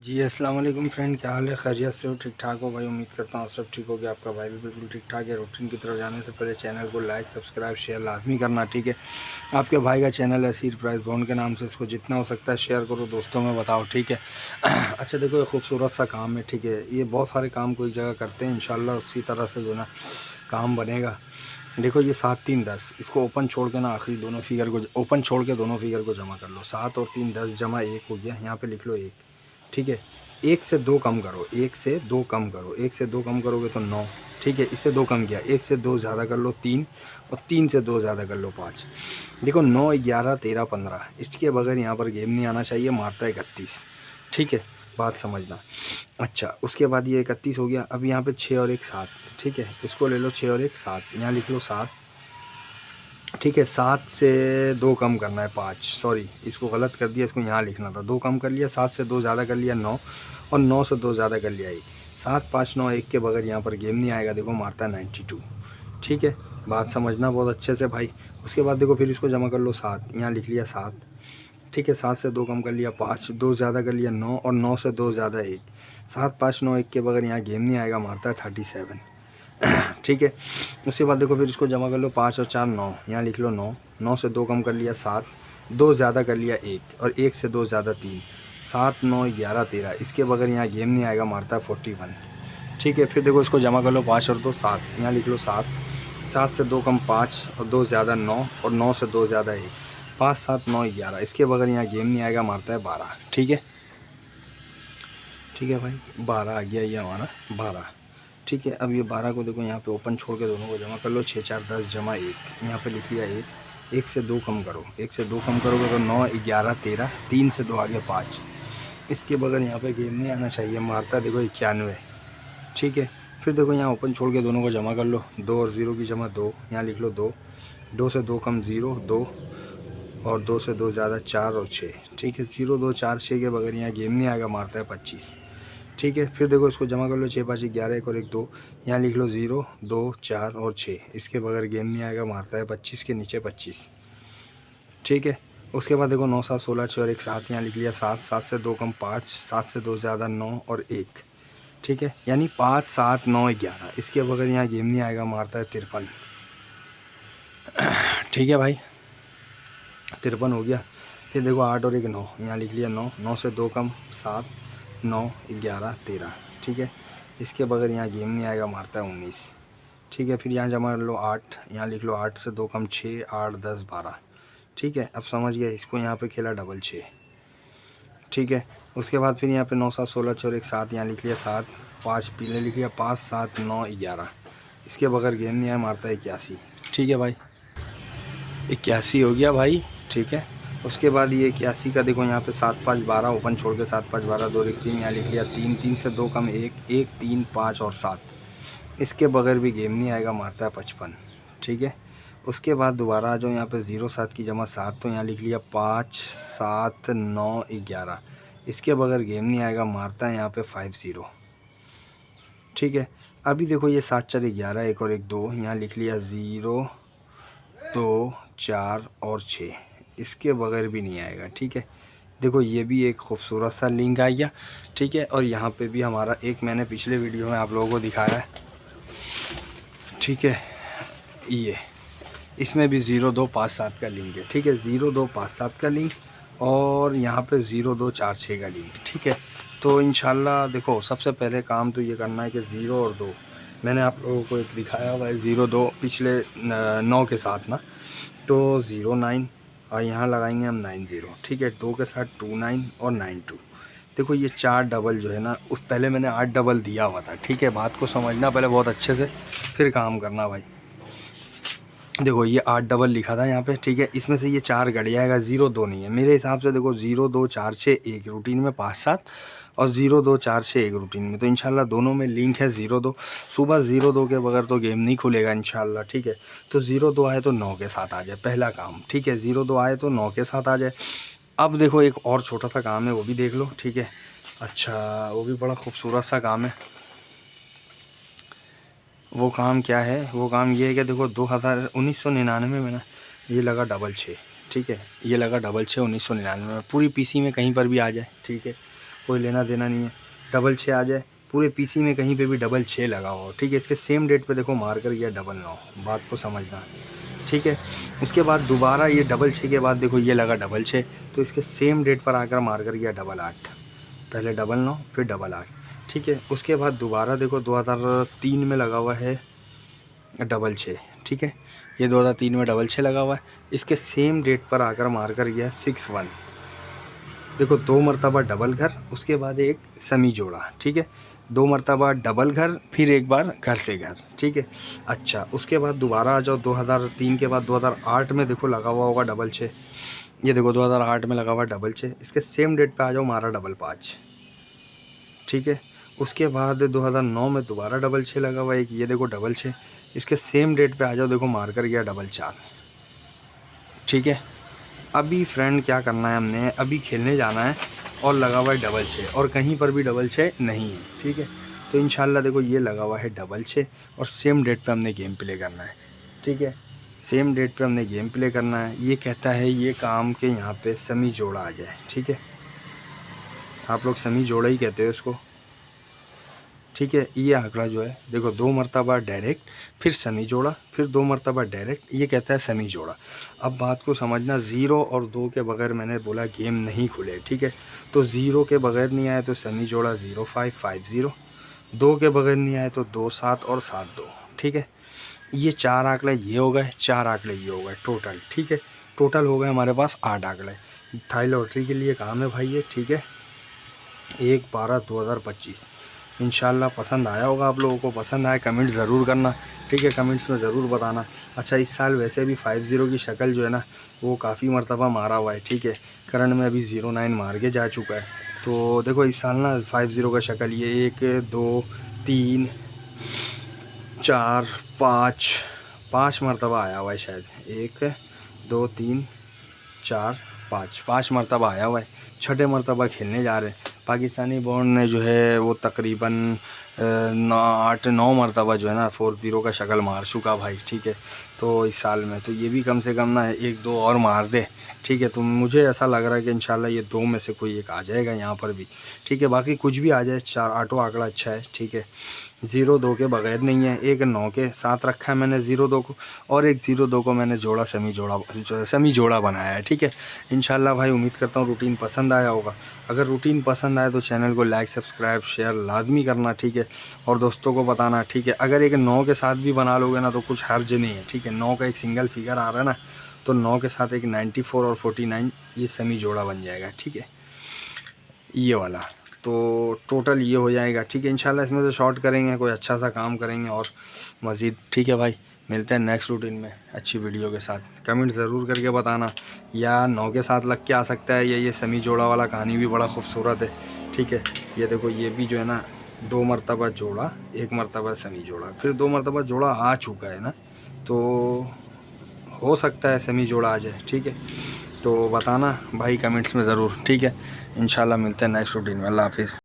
जी अस्सलाम वालेकुम फ्रेंड, क्या हाल है? खैरियत से हो? ठीक ठाक हो भाई? उम्मीद करता हूँ सब ठीक हो गया। आपका भाई भी बिल्कुल ठीक ठाक है। रूटीन की तरफ जाने से पहले चैनल को लाइक सब्सक्राइब शेयर लाजमी करना, ठीक है। आपके भाई का चैनल है सीर प्राइस बॉन्ड के नाम से, इसको जितना हो सकता है शेयर करो, दोस्तों में बताओ, ठीक है। अच्छा देखो, ये खूबसूरत सा काम है, ठीक है। ये बहुत सारे काम कोई जगह करते हैं, इंशाल्लाह उसी तरह से जो ना काम बनेगा। देखो ये 7 3 10, इसको ओपन छोड़ के ना आखिरी दोनों फिगर को ओपन छोड़ के दोनों फिगर को जमा कर लो। 7 और 3 10 जमा 1 हो गया। यहाँ पे लिख लो 1, ठीक है। 1 से 2 कम करो, 1 से 2 कम करो, 1 से 2 कम करोगे तो 9, ठीक है। इससे 2 कम किया, 1 से 2 ज़्यादा कर लो 3, और 3 से 2 ज़्यादा कर लो 5। देखो 9 11 13 15, इसके बगैर यहाँ पर गेम नहीं आना चाहिए। मारता है 31, ठीक है, बात समझना। अच्छा उसके बाद ये 31 हो गया। अब यहाँ पे 6 और 1 7, ठीक है। इसको ले लो 6 और 1 7, यहाँ लिख लो 7, ठीक है। 7 से 2 कम करना है 5, सॉरी इसको गलत कर दिया, इसको यहाँ लिखना था। 2 कम कर लिया, 7 से 2 ज़्यादा कर लिया 9, और 9 से 2 ज़्यादा कर लिया 1। 7 5 9 1 के बगैर यहाँ पर गेम नहीं आएगा। देखो मारता है 92, ठीक है, बात समझना बहुत अच्छे से भाई। उसके बाद देखो फिर इसको जमा कर लो 7, यहाँ लिख लिया 7, ठीक है। 7 से 2 कम कर लिया 5, 2 ज़्यादा कर लिया 9, और 9 से 2 ज़्यादा 1। 7 5 9 1 के बगैर यहाँ गेम नहीं आएगा। मारता है 37, ठीक है। उसके बाद देखो फिर इसको जमा कर लो 5 और 4 9, यहाँ लिख लो 9, 9 से 2 कम कर लिया 7, 2 ज़्यादा कर लिया 1, और 1 से 2 ज़्यादा 3। 7 9 11 13, इसके बगैर यहाँ गेम नहीं आएगा। मारता है 41, ठीक है। फिर देखो इसको जमा कर लो 5 और 2 7, यहाँ लिख लो 7, 7 से 2 कम 5, और 2 ज़्यादा 9, और 9 से 2 ज़्यादा 1। 5 7 9 11, इसके बगैर यहाँ गेम नहीं आएगा। मारता है 12, ठीक है, ठीक है भाई। 12 आ गया ये हमारा 12, ठीक है। अब ये 12 को देखो यहाँ पे ओपन छोड़ के दोनों को जमा कर लो। 6 4 10 जमा 1, यहाँ पे लिख लिया 1। 1 से 2 कम करो, 1 से 2 कम करोगे तो 9 11 13, 3 से 2 आगे 5। इसके बगैर यहाँ पे गेम नहीं आना चाहिए। मारता देखो 91, ठीक है। फिर देखो यहाँ ओपन छोड़ के दोनों को जमा कर लो। 2 और 0 की जमा 2, यहाँ लिख लो 2, 2 से 2 कम 0 2, और 2 से 2 ज़्यादा 4 और 6, ठीक है। 0 2 4 6 के बगैर यहाँ गेम नहीं आएगा। मारता है 25, ठीक है। फिर देखो इसको जमा कर लो। 6 5 11, 1 और 1 2, यहाँ लिख लो 0 2 4 और 6, इसके बगैर गेम नहीं आएगा। मारता है 25 के नीचे 25, ठीक है। उसके बाद देखो 9 7 16 6 और 1 7, यहाँ लिख लिया 7, 7 से 2 कम 5, 7 से 2 ज़्यादा 9 और 1, ठीक है। यानी 5 7 9 11, इसके बगैर यहाँ गेम नहीं आएगा। मारता है 53, ठीक है भाई, 53 हो गया। फिर देखो 8 और 1 9, यहाँ लिख लिया 9, 9 से 2 कम 7, 9 11 13, ठीक है। इसके बगैर यहाँ गेम नहीं आएगा। मारता है 19, ठीक है। फिर यहाँ जमा कर लो 8, यहाँ लिख लो 8 से 2 कम 6, 8 10 12, ठीक है। अब समझ गया, इसको यहाँ पे खेला डबल 6, ठीक है। उसके बाद फिर यहाँ पे 9 7 16 6 और 1 7, यहाँ लिख लिया 7, 5 पीले लिख लिया 5 7 9 11, इसके बगैर गेम नहीं आया। मारता है 81, ठीक है भाई, 81 हो गया भाई, ठीक है। उसके बाद ये 81 का देखो यहाँ पे 7 5 12, ओपन छोड़ के 7 5 12 2 1 3, यहाँ लिख लिया 3, 3 से 2 कम 1 1 3 5 और 7, इसके बगैर भी गेम नहीं आएगा। मारता है 55, ठीक है। उसके बाद दोबारा आ जाओ यहाँ पे 0 7 की जमा 7, तो यहाँ लिख लिया 5 7 9 11, इसके बगैर गेम नहीं आएगा। मारता है यहाँ पे 50, ठीक है। अभी देखो ये 7 4 11, 1 और 1 2, यहाँ लिख लिया 0 2 4 और 6, इसके बगैर भी नहीं आएगा, ठीक है। देखो ये भी एक खूबसूरत सा लिंक आ गया, ठीक है। और यहाँ पे भी हमारा एक मैंने पिछले वीडियो में आप लोगों को दिखाया है, ठीक है। ये इसमें भी 0 2 5 7 का लिंक है, ठीक है। 0 2 5 7 का लिंक, और यहाँ पे 0 2 4 6 का लिंक, ठीक है। तो इंशाल्लाह देखो सबसे पहले काम तो ये करना है कि 0 और 2 मैंने आप लोगों को एक दिखाया हुआ है। 0 2 पिछले 9 के साथ ना, तो 0 9, और यहाँ लगाएंगे हम 9 0, ठीक है। 2 के साथ 2 9 और 9 2। देखो ये 4 डबल जो है ना, उस पहले मैंने 8 डबल दिया हुआ था, ठीक है। बात को समझना पहले बहुत अच्छे से, फिर काम करना भाई। देखो ये 8 डबल लिखा था यहाँ पे, ठीक है। इसमें से ये 4 गड़ जाएगा, 0 2 नहीं है मेरे हिसाब से। देखो 0 2 4 6 एक रूटीन में 5 7, और 0 2 4 6 एक रूटीन में, तो इंशाल्लाह दोनों में लिंक है 0 2। सुबह 0 2 के बगैर तो गेम नहीं खुलेगा इंशाल्लाह, ठीक है। तो 0 2 आए तो 9 के साथ आ जाए, पहला काम, ठीक है। 0 2 आए तो 9 के साथ आ जाए। अब देखो एक और छोटा सा काम है, वो भी देख लो, ठीक है। अच्छा वो भी बड़ा खूबसूरत सा काम है। वो काम क्या है? वो काम ये है कि देखो 1999 में ना ये लगा डबल 6, ठीक है। ये लगा डबल 6 1999 में, पूरी पीसी में कहीं पर भी आ जाए, ठीक है। कोई लेना देना नहीं है। डबल 6 आ जाए, पूरे पीसी में कहीं पे भी डबल 6 लगा हो, ठीक है। इसके सेम डेट पे देखो मार्कर गया डबल 9, बात को समझना, ठीक है। उसके बाद दोबारा ये डबल 6 के बाद देखो ये लगा डबल 6, तो इसके सेम डेट पर आकर मार्कर गया डबल 8, पहले डबल 9 फिर डबल 8, ठीक है। उसके बाद दोबारा देखो 2003 में लगा हुआ है डबल 6, ठीक है। ये 2003 में डबल 6 लगा हुआ है, इसके सेम डेट पर आकर मार्कर गया 6-1, देखो 2 मरतबा डबल घर, उसके बाद एक सेमी जोड़ा, ठीक है। 2 मरतबा डबल घर, फिर एक बार घर से घर, ठीक है। अच्छा, उसके बाद दोबारा आ जाओ 2003 के बाद 2008 में देखो लगा हुआ होगा डबल 6, ये देखो 2008 में लगा हुआ डबल 6, इसके सेम डेट पे आ जाओ मारा डबल 5, ठीक है। उसके बाद 2009 में दोबारा डबल 6 लगा हुआ है एक, ये देखो डबल 6, इसके सेम डेट पे आ जाओ, देखो मार्कर गया डबल 4, ठीक है। अभी फ्रेंड क्या करना है, हमने अभी खेलने जाना है और लगा हुआ है डबल 6 और कहीं पर भी डबल 6 नहीं है, ठीक है। तो इंशाल्लाह देखो ये लगा हुआ है डबल 6 और सेम डेट पे हमने गेम प्ले करना है, ठीक है। सेम डेट पे हमने गेम प्ले करना है। ये कहता है ये काम के यहाँ पे सेमी जोड़ा आ जाए, ठीक है। आप लोग सेमी जोड़ा ही कहते हो इसको, ठीक है। ये आंकड़ा जो है देखो 2 मरतबा डायरेक्ट, फिर सेमी जोड़ा, फिर 2 मरतबा डायरेक्ट, ये कहता है सेमी जोड़ा। अब बात को समझना, 0 और 2 के बगैर मैंने बोला गेम नहीं खुले, ठीक है। तो 0 के बगैर नहीं आए तो सेमी जोड़ा 0550, 2 के बगैर नहीं आए तो 27 और 72, ठीक है। ये 4 आंकड़े ये हो गए, 4 आंकड़े ये हो गए टोटल, ठीक है। टोटल हो गए हमारे पास 8 आंकड़े। थाई लॉटरी के लिए काम है भाई ये, ठीक है। 1/12/2025 इंशाल्लाह पसंद आया होगा आप लोगों को। पसंद आए कमेंट ज़रूर करना, ठीक है, कमेंट्स में ज़रूर बताना। अच्छा, इस साल वैसे भी 50 की शक्ल जो है ना वो काफ़ी मरतबा मारा हुआ है, ठीक है। करण में अभी 09 मार के जा चुका है। तो देखो इस साल ना 50 का शक्ल ये 1 2 3 4 5 मरतबा आया हुआ है शायद, 1 2 3 4 5 मरतबा आया हुआ है। छठे मरतबा खेलने जा रहे हैं। पाकिस्तानी बॉन्ड ने जो है वो तकरीबन 8-9 मरतबा जो है ना 40 का शक्ल मार चुका भाई, ठीक है। तो इस साल में तो ये भी कम से कम ना 1-2 और मार दे, ठीक है। तो मुझे ऐसा लग रहा है कि इंशाल्लाह ये 2 में से कोई एक आ जाएगा यहाँ पर भी, ठीक है। बाकी कुछ भी आ जाए, 4 8वां आंकड़ा अच्छा है, ठीक है। 0-2 के बगैर नहीं है, एक 9 के साथ रखा है मैंने 0-2 को, और एक 0-2 को मैंने जोड़ा सेमी जोड़ा बनाया है, ठीक है। इंशाल्लाह भाई उम्मीद करता हूँ रूटीन पसंद आया होगा। अगर रूटीन पसंद आए तो चैनल को लाइक सब्सक्राइब शेयर लाजमी करना, ठीक है, और दोस्तों को बताना, ठीक है। अगर एक 9 के साथ भी बना लोगे ना तो कुछ हर्ज नहीं है, ठीक है। 9 का एक सिंगल फिगर आ रहा है ना, तो 9 के साथ एक 94 और 49 ये सेमी जोड़ा बन जाएगा, ठीक है, ये वाला। तो टोटल ये हो जाएगा, ठीक है। इंशाल्लाह इसमें से शॉर्ट करेंगे, कोई अच्छा सा काम करेंगे और मज़ीद, ठीक है भाई। मिलते हैं नेक्स्ट रूटीन में अच्छी वीडियो के साथ। कमेंट ज़रूर करके बताना, या 9 के साथ लग के आ सकता है, या ये सेमी जोड़ा वाला कहानी भी बड़ा खूबसूरत है, ठीक है। ये देखो ये भी जो है ना 2 मरतबा जोड़ा, 1 मरतबा सेमी जोड़ा, फिर 2 मरतबा जोड़ा आ चुका है ना, तो हो सकता है सेमी जोड़ा आ जाए, ठीक है। तो बताना भाई कमेंट्स में ज़रूर, ठीक है। इंशाल्लाह मिलते हैं नेक्स्ट रूटीन में। अल्लाह हाफिज़।